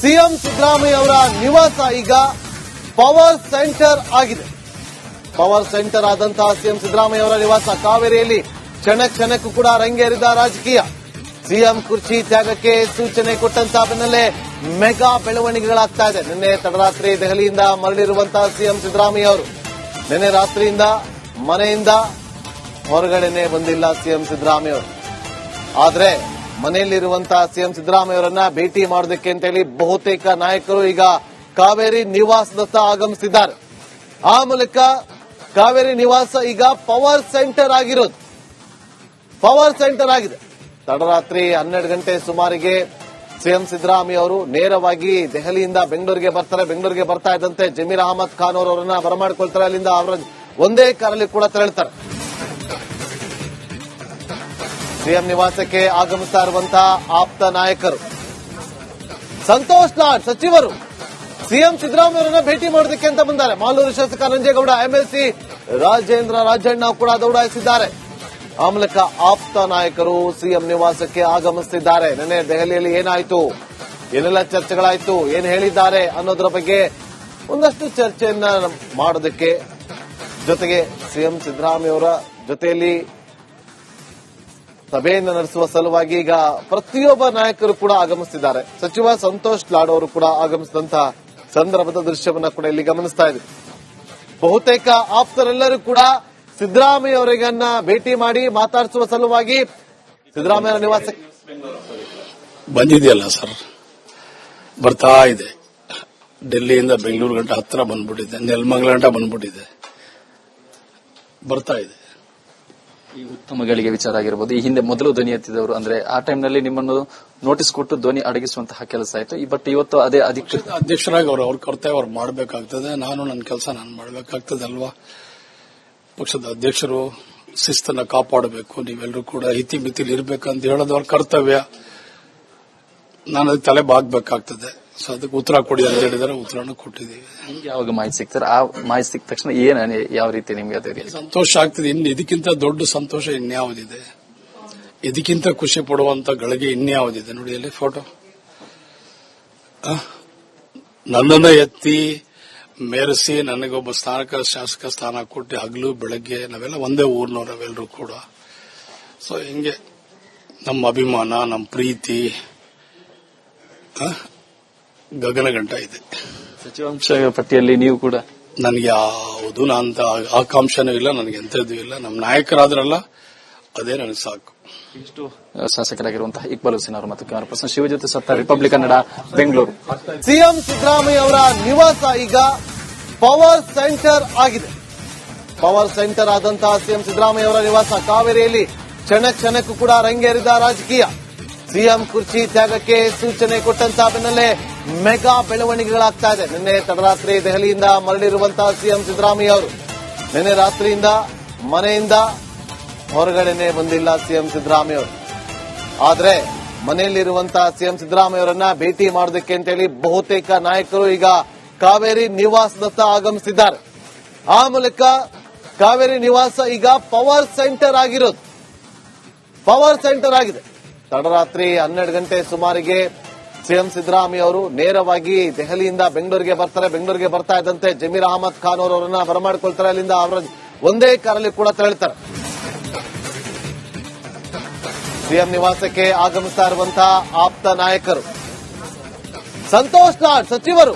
CM Siddaramaiah ಅವರ ನಿವಾಸ ಈಗ ಪವರ್ ಸೆಂಟರ್ ಆಗಿದೆ. ಪವರ್ ಸೆಂಟರ್ ಆದಂತಹ ಸಿಎಂ ಸಿದ್ದರಾಮಯ್ಯ ಅವರ ನಿವಾಸ ಕಾವೇರಿಯಲ್ಲಿ ಕ್ಷಣಕ್ಕೂ ಕೂಡ ರಂಗೇರಿದ ರಾಜಕೀಯ. ಸಿಎಂ ಕುರ್ಚಿ ತ್ಯಾಗಕ್ಕೆ ಸೂಚನೆ ಕೊಟ್ಟಂತಹ ಬೆನ್ನಲ್ಲೇ ಮೆಗಾ ಬೆಳವಣಿಗೆಗಳಾಗ್ತಾ ಇದೆ. ನಿನ್ನೆ ತಡರಾತ್ರಿ ದೆಹಲಿಯಿಂದ ಮರಳಿರುವಂತಹ ಸಿಎಂ ಸಿದ್ದರಾಮಯ್ಯ ಅವರು ನಿನ್ನೆ ರಾತ್ರಿಯಿಂದ ಮನೆಯಿಂದ ಹೊರಗಡೆನೆ ಬಂದಿಲ್ಲ ಸಿಎಂ ಸಿದ್ದರಾಮಯ್ಯ ಅವರು. ಆದ್ರೆ ಮನೆಯಲ್ಲಿರುವಂತಹ ಸಿಎಂ ಸಿದ್ದರಾಮಯ್ಯ ಅವರನ್ನ ಭೇಟಿ ಮಾಡೋದಕ್ಕೆ ಅಂತೇಳಿ ಬಹುತೇಕ ನಾಯಕರು ಈಗ ಕಾವೇರಿ ನಿವಾಸದತ್ತ ಆಗಮಿಸಿದ್ದಾರೆ. ಆ ಮೂಲಕ ಕಾವೇರಿ ನಿವಾಸ ಈಗ ಪವರ್ ಸೆಂಟರ್ ಆಗಿರೋದು. ಪವರ್ ಸೆಂಟರ್ ಆಗಿದೆ. ತಡರಾತ್ರಿ 12 ಗಂಟೆ ಸುಮಾರಿಗೆ ಸಿಎಂ ಸಿದ್ದರಾಮಯ್ಯ ಅವರು ನೇರವಾಗಿ ದೆಹಲಿಯಿಂದ ಬೆಂಗಳೂರಿಗೆ ಬರ್ತಾರೆ. ಬೆಂಗಳೂರಿಗೆ ಬರ್ತಾ ಇದ್ದಂತೆ ಜಮೀರ್ ಅಹಮದ್ ಖಾನ್ ಅವರನ್ನ ಬರಮಾಡಿಕೊಳ್ತಾರೆ. ಅಲ್ಲಿಂದ ಅವರ ಒಂದೇ ಕಾರಲ್ಲಿ ಕೂಡ ತೆರಳುತ್ತಾರೆ. ಸಿಎಂ ನಿವಾಸಕ್ಕೆ ಆಗಮಿಸ್ತಾ ಇರುವಂತಹ ಆಪ್ತ ನಾಯಕರು ಸಂತೋಷ್ ಲಾಡ್ ಸಚಿವರು ಸಿಎಂ ಸಿದ್ದರಾಮಯ್ಯ ಅವರನ್ನ ಭೇಟಿ ಮಾಡೋದಕ್ಕೆ ಅಂತ ಬಂದ್ದಾರೆ. ಮಾಲೂರು ಶಾಸಕ ನಂಜೇಗೌಡ, ಎಂಎಲ್ಸಿ ರಾಜೇಂದ್ರ ರಾಜಣ್ಣ ಕೂಡ ದೌಡಾಯಿಸಿದ್ದಾರೆ. ಆ ಮೂಲಕ ಆಪ್ತ ನಾಯಕರು ಸಿಎಂ ನಿವಾಸಕ್ಕೆ ಆಗಮಿಸುತ್ತಿದ್ದಾರೆ. ನಿನ್ನೆ ದೆಹಲಿಯಲ್ಲಿ ಏನಾಯಿತು, ಏನೆಲ್ಲ ಚರ್ಚೆಗಳಾಯಿತು, ಏನ್ ಹೇಳಿದ್ದಾರೆ ಅನ್ನೋದರ ಬಗ್ಗೆ ಒಂದಷ್ಟು ಚರ್ಚೆಯನ್ನ ಮಾಡೋದಕ್ಕೆ, ಜೊತೆಗೆ ಸಿಎಂ ಸಿದ್ದರಾಮಯ್ಯ ಅವರ ಜೊತೆಯಲ್ಲಿ ಸಭೆಯನ್ನು ನಡೆಸುವ ಸಲುವಾಗಿ ಈಗ ಪ್ರತಿಯೊಬ್ಬ ನಾಯಕರು ಕೂಡ ಆಗಮಿಸುತ್ತಿದ್ದಾರೆ. ಸಚಿವ ಸಂತೋಷ್ ಲಾಡ್ ಅವರು ಕೂಡ ಆಗಮಿಸಿದಂತಹ ಸಂದರ್ಭದ ದೃಶ್ಯವನ್ನ ಕೂಡ ಇಲ್ಲಿ ಗಮನಿಸ್ತಾ ಇದ್ದೀವಿ. ಬಹುತೇಕ ಆಪ್ತರೆಲ್ಲರೂ ಕೂಡ ಸಿದ್ದರಾಮಯ್ಯ ಅವರಿಗನ್ನ ಭೇಟಿ ಮಾಡಿ ಮಾತಾಡಿಸುವ ಸಲುವಾಗಿ ಸಿದ್ದರಾಮಯ್ಯ ನಿವಾಸಕ್ಕೆ ಬಂದಿದೆಯಲ್ಲ ಸರ್, ಬರ್ತಾ ಇದೆ. ಡೆಲ್ಲಿಯಿಂದ ಬೆಂಗಳೂರು ಗಂಟ ಹತ್ರ ಬಂದ್ಬಿಟ್ಟಿದೆ, ನೆಲಮಂಗಲ ಗಂಟ ಬಂದ್ಬಿಟ್ಟಿದೆ, ಬರ್ತಾ ಇದೆ. ಈ ಉತ್ತಮ ಗಳಿಗೆ ವಿಚಾರ ಆಗಿರಬಹುದು. ಈ ಹಿಂದೆ ಮೊದಲು ಧ್ವನಿ ಎತ್ತಿದವರು, ಅಂದ್ರೆ ಆ ಟೈಮ್ನಲ್ಲಿ ನಿಮ್ಮನ್ನು ನೋಟಿಸ್ ಕೊಟ್ಟು ಧ್ವನಿ ಅಡಗಿಸುವಂತಹ ಕೆಲಸ ಆಯಿತು. ಬಟ್ ಇವತ್ತು ಅದೇ ಅಧ್ಯಕ್ಷರಾಗಿ ಅವ್ರ ಕರ್ತವ್ಯ ಅವ್ರು ಮಾಡಬೇಕಾಗ್ತದೆ. ನಾನು ನನ್ನ ಕೆಲಸ ನಾನು ಮಾಡಬೇಕಾಗ್ತದೆ ಅಲ್ವಾ. ಪಕ್ಷದ ಅಧ್ಯಕ್ಷರು ಶಿಸ್ತನ್ನ ಕಾಪಾಡಬೇಕು, ನೀವೆಲ್ಲರೂ ಕೂಡ ಹಿತಿಮಿತಿಲಿ ಇರಬೇಕಂತ ಹೇಳೋದು ಅವ್ರ ಕರ್ತವ್ಯ. ನಾನು ಅದಕ್ಕೆ ತಲೆ ಬಾಗಬೇಕಾಗ್ತದೆ. ಸೊ ಅದಕ್ಕೆ ಉತ್ತರ ಕೊಡಿ ಅಂತ ಹೇಳಿದರೆ ಉತ್ತರನ ಕೊಟ್ಟಿದ್ದೀವಿ. ನಿಮ್ಗೆ ಯಾವಾಗ ಮಾಹಿತಿ ಸಿಗ್ತಾರೆ, ಆ ಮಾಹಿತಿ ಸಿಕ್ಕ ತಕ್ಷಣ ಯಾವ ರೀತಿ ನಿಮ್ಗೆ ಅದೇ ಸಂತೋಷ ಆಗ್ತದೆ. ಇನ್ನು ಇದಕ್ಕಿಂತ ದೊಡ್ಡ ಸಂತೋಷ ಇನ್ಯಾವುದಿದೆ, ಇದಕ್ಕಿಂತ ಖುಷಿ ಪಡುವಂತ ಗಳಿಗೆ ಇನ್ಯಾವುದಿದೆ. ನೋಡಿ ಅಲ್ಲಿ ಫೋಟೋ, ನನ್ನನ್ನ ಎತ್ತಿ ಮೆರೆಸಿ ನನಗೊಬ್ಬ ಶಾಸಕ ಸ್ಥಾನ ಕೊಟ್ಟು ಹಗಲು ಬೆಳಗ್ಗೆ ನಾವೆಲ್ಲ ಒಂದೇ ಊರಿನವ್ರು ನಾವೆಲ್ಲರೂ ಕೂಡ. ಸೊ ಹಿಂಗೆ ನಮ್ಮ ಅಭಿಮಾನ, ನಮ್ಮ ಪ್ರೀತಿ ಗಗನಗಂಟ ಇದೆ. ಸಚಿವಾಂಶ ಪಟ್ಟಿಯಲ್ಲಿ ನೀವು ಕೂಡ ನನಗೆ ಯಾವುದು ಅಂತ ಆಕಾಂಕ್ಷನೂ ಇಲ್ಲ, ನನಗೆ ಎಂಥದ್ದು ಇಲ್ಲ. ನಮ್ಮ ನಾಯಕರಾದ್ರಲ್ಲ ಅದೇ ನನಗೆ ಸಾಕು. ಇಷ್ಟು ಶಾಸಕರಾಗಿರುವಂತಹ ಇಕ್ಬಾಲ್ ಹುಸೇನ್ ಅವರು ಮತ್ತು ಕ್ಯಾಮರಾ ಪರ್ಸನ್ ಶಿವ ಜೊತೆ ಸತ್ತ ರಿಪಬ್ಲಿಕ್ ಕನ್ನಡ, ಬೆಂಗಳೂರು. ಸಿಎಂ ಸಿದ್ದರಾಮಯ್ಯ ಅವರ ನಿವಾಸ ಈಗ ಪವರ್ ಸೆಂಟರ್ ಆಗಿದೆ. ಪವರ್ ಸೆಂಟರ್ ಆದಂತಹ ಸಿಎಂ ಸಿದ್ದರಾಮಯ್ಯ ಅವರ ನಿವಾಸ ಕಾವೇರಿಯಲ್ಲಿ ಕ್ಷಣಕ್ಕೂ ಕೂಡ ರಂಗೇರಿದ ರಾಜಕೀಯ. ಸಿಎಂ ಕುರ್ಚಿ ತ್ಯಾಗಕ್ಕೆ ಸೂಚನೆ ಕೊಟ್ಟಂತಹ ಬೆನ್ನಲ್ಲೇ ಮೆಗಾ ಬೆಳವಣಿಗೆಗಳಾಗ್ತಾ ಇದೆ. ನಿನ್ನೆ ತಡರಾತ್ರಿ ದೆಹಲಿಯಿಂದ ಮರಳಿರುವಂತಹ ಸಿಎಂ ಸಿದ್ದರಾಮಯ್ಯ ಅವರು ನಿನ್ನೆ ರಾತ್ರಿಯಿಂದ ಮನೆಯಿಂದ ಹೊರಗಡೆನೆ ಬಂದಿಲ್ಲ ಸಿಎಂ ಸಿದ್ದರಾಮಯ್ಯ ಅವರು. ಆದ್ರೆ ಮನೆಯಲ್ಲಿರುವಂತಹ ಸಿಎಂ ಸಿದ್ದರಾಮಯ್ಯ ಅವರನ್ನ ಭೇಟಿ ಮಾಡೋದಕ್ಕೆ ಅಂತೇಳಿ ಬಹುತೇಕ ನಾಯಕರು ಈಗ ಕಾವೇರಿ ನಿವಾಸದತ್ತ ಆಗಮಿಸಿದ್ದಾರೆ. ಆ ಮೂಲಕ ಕಾವೇರಿ ನಿವಾಸ ಈಗ ಪವರ್ ಸೆಂಟರ್ ಆಗಿರೋದು. ಪವರ್ ಸೆಂಟರ್ ಆಗಿದೆ. ತಡರಾತ್ರಿ 12 ಗಂಟೆ ಸುಮಾರಿಗೆ ಸಿಎಂ ಸಿದ್ದರಾಮಯ್ಯ ಅವರು ನೇರವಾಗಿ ದೆಹಲಿಯಿಂದ ಬೆಂಗಳೂರಿಗೆ ಬರ್ತಾರೆ. ಬೆಂಗಳೂರಿಗೆ ಬರ್ತಾ ಇದ್ದಂತೆ ಜಮೀರ್ ಅಹಮದ್ ಖಾನ್ ಅವರನ್ನ ಬರಮಾಡಿಕೊಳ್ತಾರೆ. ಅಲ್ಲಿಂದ ಅವರ ಒಂದೇ ಕಾರಲ್ಲಿ ಕೂಡ ತೆರಳುತ್ತಾರೆ. ಸಿಎಂ ನಿವಾಸಕ್ಕೆ ಆಗಮಿಸ್ತಾ ಇರುವಂತಹ ಆಪ್ತ ನಾಯಕರು ಸಂತೋಷ್ ಲಾಡ್ ಸಚಿವರು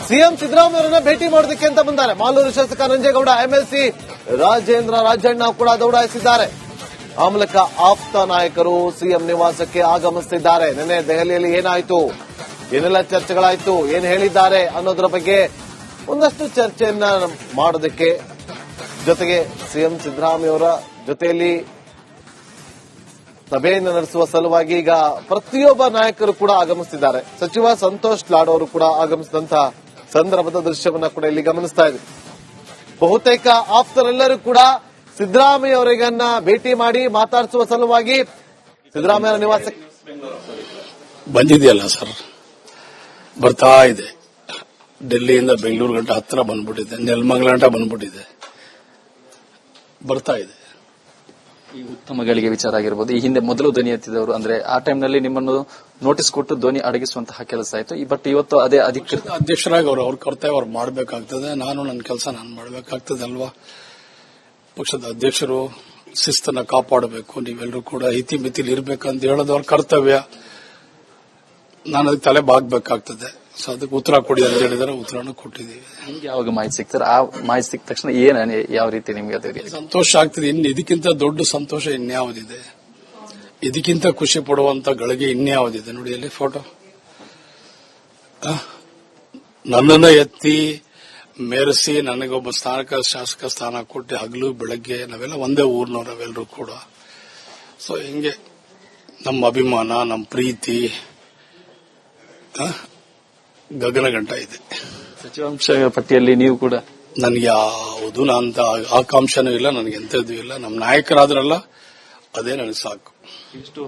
ಸಿಎಂ ಸಿದ್ದರಾಮಯ್ಯ ಅವರನ್ನ ಭೇಟಿ ಮಾಡೋದಕ್ಕೆ ಅಂತ ಬಂದ್ದಾರೆ. ಮಾಲೂರು ಶಾಸಕ ನಂಜೇಗೌಡ, ಎಂಎಲ್ಸಿ ರಾಜೇಂದ್ರ ರಾಜಣ್ಣ ಕೂಡ ದೌಡಾಯಿಸಿದ್ದಾರೆ. ಆ ಮೂಲಕ ಆಪ್ತ ನಾಯಕರು ಸಿಎಂ ನಿವಾಸಕ್ಕೆ ಆಗಮಿಸುತ್ತಿದ್ದಾರೆ. ನಿನ್ನೆ ದೆಹಲಿಯಲ್ಲಿ ಏನಾಯಿತು, ಏನೆಲ್ಲ ಚರ್ಚೆಗಳಾಯಿತು, ಏನ್ ಹೇಳಿದ್ದಾರೆ ಅನ್ನೋದರ ಬಗ್ಗೆ ಒಂದಷ್ಟು ಚರ್ಚೆಯನ್ನ ಮಾಡೋದಕ್ಕೆ, ಜೊತೆಗೆ ಸಿಎಂ ಸಿದ್ದರಾಮಯ್ಯ ಅವರ ಜೊತೆಯಲ್ಲಿ ಸಭೆಯನ್ನು ನಡೆಸುವ ಸಲುವಾಗಿ ಈಗ ಪ್ರತಿಯೊಬ್ಬ ನಾಯಕರು ಕೂಡ ಆಗಮಿಸುತ್ತಿದ್ದಾರೆ. ಸಚಿವ ಸಂತೋಷ್ ಲಾಡ್ ಅವರು ಕೂಡ ಆಗಮಿಸಿದಂತಹ ಸಂದರ್ಭದ ದೃಶ್ಯವನ್ನ ಕೂಡ ಇಲ್ಲಿ ಗಮನಿಸ್ತಾ ಇದ್ದೀವಿ. ಬಹುತೇಕ ಆಪ್ತರೆಲ್ಲರೂ ಕೂಡ ಸಿದ್ದರಾಮಯ್ಯ ಅವರಿಗನ್ನ ಭೇಟಿ ಮಾಡಿ ಮಾತಾಡಿಸುವ ಸಲುವಾಗಿ ಸಿದ್ದರಾಮಯ್ಯ ನಿವಾಸಕ್ಕೆ ಬಂದಿದೆಯಲ್ಲ ಸರ್, ಬರ್ತಾ ಇದೆ. ಡೆಲ್ಲಿಯಿಂದ ಬೆಂಗಳೂರು ಗಂಟ ಹತ್ರ ಬಂದ್ಬಿಟ್ಟಿದೆ, ನೆಲಮಂಗಲ ಗಂಟ ಬಂದ್ಬಿಟ್ಟಿದೆ, ಬರ್ತಾ ಇದೆ. ಈ ಉತ್ತಮಗಳಿಗೆ ವಿಚಾರ ಆಗಿರ್ಬೋದು, ಈ ಹಿಂದೆ ಮೊದಲು ಧ್ವನಿ ಎತ್ತಿದವರು ಅಂದ್ರೆ ಆ ಟೈಮ್ನಲ್ಲಿ ನಿಮ್ಮನ್ನು ನೋಟಿಸ್ ಕೊಟ್ಟು ಧ್ವನಿ ಅಡಗಿಸುವಂತಹ ಕೆಲಸ ಆಯ್ತು. ಬಟ್ ಇವತ್ತು ಅದೇ ಅಧಿಕೃತ ಅಧ್ಯಕ್ಷರಾಗಿ ಅವ್ರ ಕರ್ತವ್ಯ ಅವ್ರು ಮಾಡಬೇಕಾಗ್ತದೆ. ನಾನು ನನ್ನ ಕೆಲಸ ನಾನು ಮಾಡಬೇಕಾಗ್ತದೆ ಅಲ್ವಾ. ಪಕ್ಷದ ಅಧ್ಯಕ್ಷರು ಶಿಸ್ತನ್ನ ಕಾಪಾಡಬೇಕು, ನೀವೆಲ್ಲರೂ ಕೂಡ ಇತಿಮಿತಿಲಿ ಇರ್ಬೇಕಂತ ಹೇಳೋದವ್ರ ಕರ್ತವ್ಯ. ನಾನು ಅದಕ್ಕೆ ತಲೆ ಬಾಗ್ಬೇಕಾಗ್ತದೆ. ಸೊ ಅದಕ್ಕೆ ಉತ್ತರ ಕೊಡಿ ಅಂತ ಹೇಳಿದ್ರೆ ಉತ್ತರನೂ ಕೊಟ್ಟಿದ್ದೀವಿ. ನಿಮ್ಗೆ ಯಾವಾಗ ಮಾಹಿತಿ ಸಿಗ್ತಾರೆ? ಆ ಮಾಹಿತಿ ಸಿಕ್ಕ ತಕ್ಷಣ ಏನ್ ಯಾವ ರೀತಿ ನಿಮ್ಗೆ ಅದೇ ಸಂತೋಷ ಆಗ್ತದೆ. ಇನ್ನು ಇದಕ್ಕಿಂತ ದೊಡ್ಡ ಸಂತೋಷ ಇನ್ಯಾವುದಿದೆ? ಇದಕ್ಕಿಂತ ಖುಷಿ ಪಡುವಂತ ಗಳಿಗೆ ಇನ್ಯಾವುದಿದೆ? ನೋಡಿ ಅಲ್ಲಿ ಫೋಟೋ. ನನ್ನನ್ನ ಎತ್ತಿ ಮೆರೆಸಿ ನನಗೊಬ್ಬ ಶಾಸಕ ಸ್ಥಾನ ಕೊಟ್ಟು ಹಗಲು ಬೆಳಗ್ಗೆ ನಾವೆಲ್ಲ ಒಂದೇ ಊರಿನವರೆಲ್ಲರೂ ಕೂಡ. ಸೊ ಹಿಂಗೆ ನಮ್ಮ ಅಭಿಮಾನ, ನಮ್ಮ ಪ್ರೀತಿ ಗಗನಗಂಟ ಇದೆ. ಸಚಿವಾಂಶ ಪಟ್ಟಿಯಲ್ಲಿ ನೀವು ಕೂಡ ನನಗೆ ಯಾವುದು ಅಂತ ಆಕಾಂಕ್ಷನೂ ಇಲ್ಲ, ನನಗೆ ಎಂಥದ್ದು ಇಲ್ಲ. ನಮ್ಮ ನಾಯಕರಾದ್ರಲ್ಲ, ಅದೇ ನನಗೆ ಸಾಕು. ಇಷ್ಟು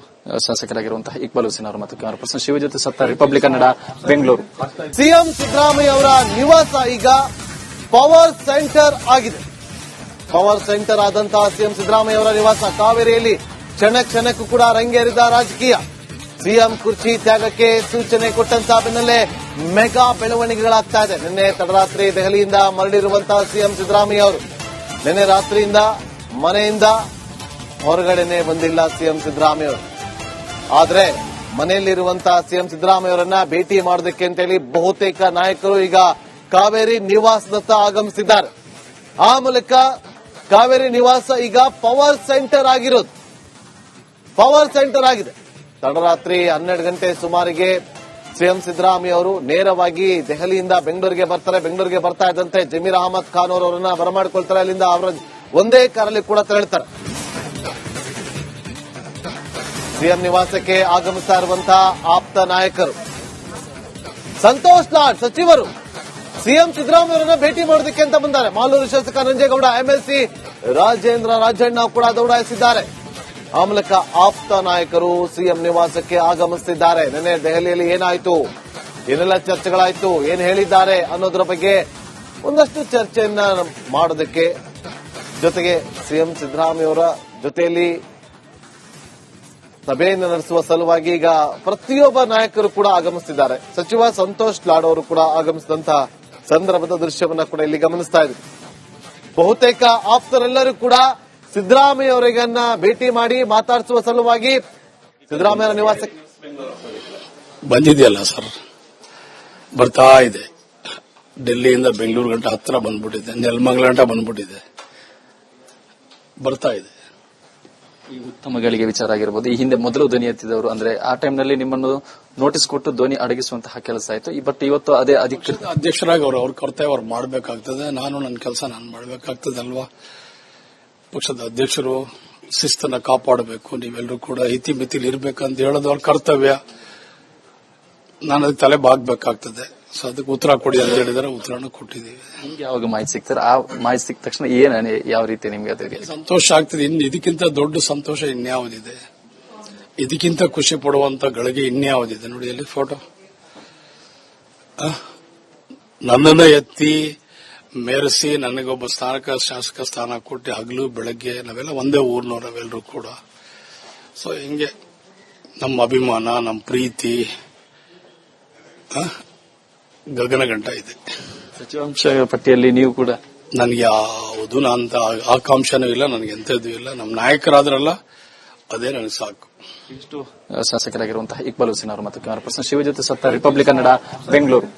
ಶಾಸಕರಾಗಿರುವಂತಹ ಇಕ್ಬಾಲ್ ಹುಸೇನ್ ಅವರು ಮತ್ತು ಕ್ಯಾಮರಾ ಪರ್ಸನ್ ಶಿವ ಜೊತೆ ಸತ್ತ ರಿಪಬ್ಲಿಕ್ ಕನ್ನಡ, ಬೆಂಗಳೂರು. ಸಿಎಂ ಸಿದ್ದರಾಮಯ್ಯ ಅವರ ನಿವಾಸ ಈಗ ಪವರ್ ಸೆಂಟರ್ ಆಗಿದೆ. ಪವರ್ ಸೆಂಟರ್ ಆದಂತಹ ಸಿಎಂ ಸಿದ್ದರಾಮಯ್ಯ ಅವರ ನಿವಾಸ ಕಾವೇರಿಯಲ್ಲಿ ಕ್ಷಣಕ್ಕೂ ಕೂಡ ರಂಗೇರಿದ ರಾಜಕೀಯ. ಸಿಎಂ ಕುರ್ಚಿ ತ್ಯಾಗಕ್ಕೆ ಸೂಚನೆ ಕೊಟ್ಟಂತಹ ಬೆನ್ನಲ್ಲೇ ಮೆಗಾ ಬೆಳವಣಿಗೆಗಳಾಗ್ತಾ ಇದೆ. ನಿನ್ನೆ ತಡರಾತ್ರಿ ದೆಹಲಿಯಿಂದ ಮರಳಿರುವಂತಹ ಸಿಎಂ ಸಿದ್ದರಾಮಯ್ಯ ಅವರು ನಿನ್ನೆ ರಾತ್ರಿಯಿಂದ ಮನೆಯಿಂದ ಹೊರಗಡೆನೆ ಬಂದಿಲ್ಲ ಸಿಎಂ ಸಿದ್ದರಾಮಯ್ಯ ಅವರು. ಆದ್ರೆ ಮನೆಯಲ್ಲಿರುವಂತಹ ಸಿಎಂ ಸಿದ್ದರಾಮಯ್ಯ ಅವರನ್ನ ಭೇಟಿ ಮಾಡೋದಕ್ಕೆ ಅಂತೇಳಿ ಬಹುತೇಕ ನಾಯಕರು ಈಗ ಕಾವೇರಿ ನಿವಾಸದತ್ತ ಆಗಮಿಸಿದ್ದಾರೆ. ಆ ಮೂಲಕ ಕಾವೇರಿ ನಿವಾಸ ಈಗ ಪವರ್ ಸೆಂಟರ್ ಆಗಿರೋದು. ಪವರ್ ಸೆಂಟರ್ ಆಗಿದೆ. ತಡರಾತ್ರಿ 12 ಗಂಟೆ ಸುಮಾರಿಗೆ ಸಿಎಂ ಸಿದ್ದರಾಮಯ್ಯ ಅವರು ನೇರವಾಗಿ ದೆಹಲಿಯಿಂದ ಬೆಂಗಳೂರಿಗೆ ಬರ್ತಾರೆ. ಬೆಂಗಳೂರಿಗೆ ಬರ್ತಾ ಇದ್ದಂತೆ ಜಮೀರ್ ಅಹಮದ್ ಖಾನ್ ಅವರನ್ನ ಬರಮಾಡಿಕೊಳ್ತಾರೆ. ಅಲ್ಲಿಂದ ಅವರ ಒಂದೇ ಕಾರಲ್ಲಿ ಕೂಡ ತೆರಳುತ್ತಾರೆ. ಸಿಎಂ ನಿವಾಸಕ್ಕೆ ಆಗಮಿಸ್ತಾ ಇರುವಂತಹ ಆಪ್ತ ನಾಯಕರು ಸಂತೋಷ್ ಲಾಡ್ ಸಚಿವರು ಸಿಎಂ ಸಿದ್ದರಾಮಯ್ಯ ಅವರನ್ನ ಭೇಟಿ ಮಾಡೋದಕ್ಕೆ ಅಂತ ಬಂದ್ದಾರೆ. ಮಾಲೂರು ಶಾಸಕ ನಂಜೇಗೌಡ, ಎಂಎಲ್ಸಿ ರಾಜೇಂದ್ರ ರಾಜಣ್ಣ ಕೂಡ ದೌಡಾಯಿಸಿದ್ದಾರೆ. ಆ ಮೂಲಕ ಆಪ್ತ ನಾಯಕರು ಸಿಎಂ ನಿವಾಸಕ್ಕೆ ಆಗಮಿಸುತ್ತಿದ್ದಾರೆ. ನಿನ್ನೆ ದೆಹಲಿಯಲ್ಲಿ ಏನಾಯ್ತು, ಏನೆಲ್ಲ ಚರ್ಚೆಗಳಾಯ್ತು, ಏನ್ ಹೇಳಿದ್ದಾರೆ ಅನ್ನೋದ್ರ ಬಗ್ಗೆ ಒಂದಷ್ಟು ಚರ್ಚೆಯನ್ನ ಮಾಡೋದಕ್ಕೆ, ಜೊತೆಗೆ ಸಿಎಂ ಸಿದ್ದರಾಮಯ್ಯ ಅವರ ಜೊತೆಯಲ್ಲಿ ಸಭೆಯನ್ನು ನಡೆಸುವ ಸಲುವಾಗಿ ಈಗ ಪ್ರತಿಯೊಬ್ಬ ನಾಯಕರು ಕೂಡ ಆಗಮಿಸುತ್ತಿದ್ದಾರೆ. ಸಚಿವ ಸಂತೋಷ್ ಲಾಡ್ ಅವರು ಕೂಡ ಆಗಮಿಸಿದಂತಹ ಸಂದರ್ಭದ ದೃಶ್ಯವನ್ನ ಕೂಡ ಇಲ್ಲಿ ಗಮನಿಸ್ತಾ ಇದ್ದೀವಿ. ಬಹುತೇಕ ಆಪ್ತರೆಲ್ಲರೂ ಕೂಡ ಸಿದ್ದರಾಮಯ್ಯ ಅವರಿಗನ್ನ ಭೇಟಿ ಮಾಡಿ ಮಾತಾಡಿಸುವ ಸಲುವಾಗಿ ಸಿದ್ದರಾಮಯ್ಯ ಅವರ ನಿವಾಸಕ್ಕೆ ಬಂದಿದೆಯಲ್ಲ ಸರ್, ಬರ್ತಾ ಇದೆ. ಡೆಲ್ಲಿಯಿಂದ ಬೆಂಗಳೂರು ಗಂಟ ಹತ್ರ ಬಂದ್ಬಿಟ್ಟಿದೆ, ನೆಲಮಂಗಲ ಗಂಟ ಬಂದ್ಬಿಟ್ಟಿದೆ, ಬರ್ತಾ ಇದೆ. ಈ ಉತ್ತಮಗಳಿಗೆ ವಿಚಾರ ಆಗಿರ್ಬೋದು, ಈ ಹಿಂದೆ ಮೊದಲು ಧ್ವನಿ ಎತ್ತಿದವರು ಅಂದ್ರೆ ಆ ಟೈಮ್ನಲ್ಲಿ ನಿಮ್ಮನ್ನು ನೋಟಿಸ್ ಕೊಟ್ಟು ಧ್ವನಿ ಅಡಗಿಸುವಂತಹ ಕೆಲಸ ಆಯ್ತು. ಬಟ್ ಇವತ್ತು ಅದೇ ಅಧಿಕೃತ ಅಧ್ಯಕ್ಷರಾಗಿ ಅವ್ರ ಕರ್ತವ್ಯ ಅವ್ರು ಮಾಡಬೇಕಾಗ್ತದೆ. ನಾನು ನನ್ನ ಕೆಲಸ ನಾನು ಮಾಡಬೇಕಾಗ್ತದೆ ಅಲ್ವಾ. ಪಕ್ಷದ ಅಧ್ಯಕ್ಷರು ಶಿಸ್ತನ್ನ ಕಾಪಾಡಬೇಕು, ನೀವೆಲ್ಲರೂ ಕೂಡ ಇತಿಮಿತಿಲಿ ಇರ್ಬೇಕಂತ ಹೇಳೋದವ್ರ ಕರ್ತವ್ಯ. ನಾನು ಅದಕ್ಕೆ ತಲೆ ಬಾಗ್ಬೇಕಾಗ್ತದೆ. ಸೊ ಅದಕ್ಕೆ ಉತ್ತರ ಕೊಡಿ ಅಂತ ಹೇಳಿದ್ರೆ ಉತ್ತರನೂ ಕೊಟ್ಟಿದ್ದೀವಿ. ನಿಮ್ಗೆ ಯಾವಾಗ ಮಾಹಿತಿ ಸಿಗ್ತಾರೆ? ಆ ಮಾಹಿತಿ ಸಿಕ್ಕ ತಕ್ಷಣ ಏನ್ ಯಾವ ರೀತಿ ನಿಮ್ಗೆ ಅದೇ ಸಂತೋಷ ಆಗ್ತದೆ. ಇನ್ನು ಇದಕ್ಕಿಂತ ದೊಡ್ಡ ಸಂತೋಷ ಇನ್ಯಾವುದಿದೆ? ಇದಕ್ಕಿಂತ ಖುಷಿ ಪಡುವಂತ ಗಳಿಗೆ ಇನ್ಯಾವುದಿದೆ? ನೋಡಿ ಅಲ್ಲಿ ಫೋಟೋ. ನನ್ನನ್ನ ಎತ್ತಿ ಮೆರೆಸಿ ನನಗೊಬ್ಬ ಶಾಸಕ ಸ್ಥಾನ ಕೊಟ್ಟು ಹಗಲು ಬೆಳಗ್ಗೆ ನಾವೆಲ್ಲ ಒಂದೇ ಊರಿನವರೆಲ್ಲರೂ ಕೂಡ. ಸೊ ಹಿಂಗೆ ನಮ್ಮ ಅಭಿಮಾನ, ನಮ್ಮ ಪ್ರೀತಿ ಗಗನಗಂಟ ಇದೆ. ಸಚಿವಾಂಶ ಪಟ್ಟಿಯಲ್ಲಿ ನೀವು ಕೂಡ ನನಗೆ ಯಾವುದು ಅಂತ ಆಕಾಂಕ್ಷನೂ ಇಲ್ಲ, ನನಗೆ ಎಂಥದ್ದು ಇಲ್ಲ. ನಮ್ಮ ನಾಯಕರಾದ್ರಲ್ಲ, ಅದೇ ನನಗೆ ಸಾಕು. ಇಷ್ಟು ಶಾಸಕರಾಗಿರುವಂತಹ ಇಕ್ಬಾಲ್ ಹುಸೇನ್ ಅವರು ಮತ್ತು ಕ್ಯಾಮರಾ ಪರ್ಸನ್ ಶಿವ ಜೊತೆ ಸತ್ತ ರಿಪಬ್ಲಿಕ್ ಕನ್ನಡ, ಬೆಂಗಳೂರು.